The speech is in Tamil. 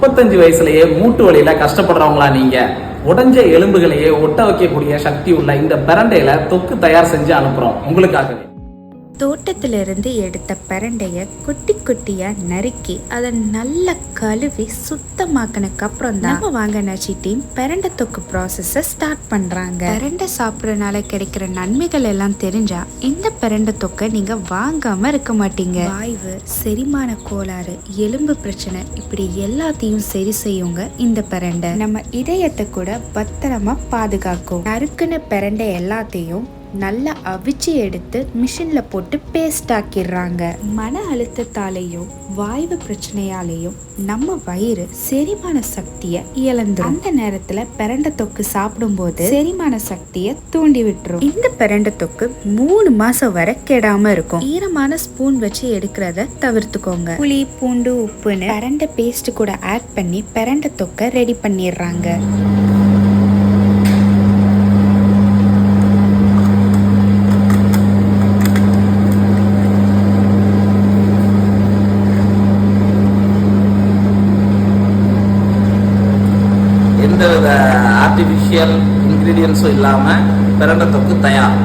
35 வயசுலயே மூட்டு வலியில கஷ்டப்படுறவங்களா நீங்க? உடைஞ்ச எலும்புகளையே ஒட்ட வைக்கக்கூடிய சக்தி உள்ள இந்த பிரண்டையில தொக்கு தயார் செஞ்சு அனுப்புறோம் உங்களுக்காகவே. தோட்டத்திலிருந்து எடுத்த பிரண்டைய குட்டி குட்டியா நறுக்கி அதை நல்லா கழுவி சுத்தமாக்கினக்கு அப்புறம் தான் நம்ம வாங்க நச்சி டீம் பிரண்டை தொக்கு ப்ராசஸ ஸ்டார்ட் பண்றாங்க. பிரண்டை சாப்பிட்றதுனால கிடைக்கிற நன்மைகள் எல்லாம் தெரிஞ்சா இந்த பிரண்டை தொக்கை நீங்க வாங்காம இருக்க மாட்டீங்க. வாய்வு, செரிமான கோளாறு, எலும்பு பிரச்சனை இப்படி எல்லாத்தையும் சரி செய்யுங்க இந்த பிரண்டை. நம்ம இதயத்தை கூட பத்திரமா பாதுகாக்கும். நறுக்குன பிரண்டை எல்லாத்தையும் நல்லா அவிச்சு எடுத்து மிஷின்ல போட்டு பேஸ்ட் ஆக்கிடுறாங்க. மன அழுத்தத்தாலேயும் வாய்வு பிரச்சனையாலேயும் நம்ம வயிறு செரிமான சக்தியை இழந்துரும். அந்த நேரத்துல பிரண்டை தொக்கு சாப்பிடும்போது செரிமான சக்தியை தூண்டி விட்டுரும். இந்த பிரண்டை தொக்கு 3 மாசம் வரை கெடாம இருக்கும். ஈரமான ஸ்பூன் வச்சு எடுக்கிறத தவிர்த்துக்கோங்க. புளி, பூண்டு, உப்புன்னு பிரண்டை பேஸ்ட் கூட ஆட் பண்ணி பிரண்டை தொக்கை ரெடி பண்ணிடுறாங்க. எந்தவித ஆர்டிஃபிஷியல் இன்கிரீடியன்ஸும் இல்லாமல் பிரண்டை தொக்கு தயார்.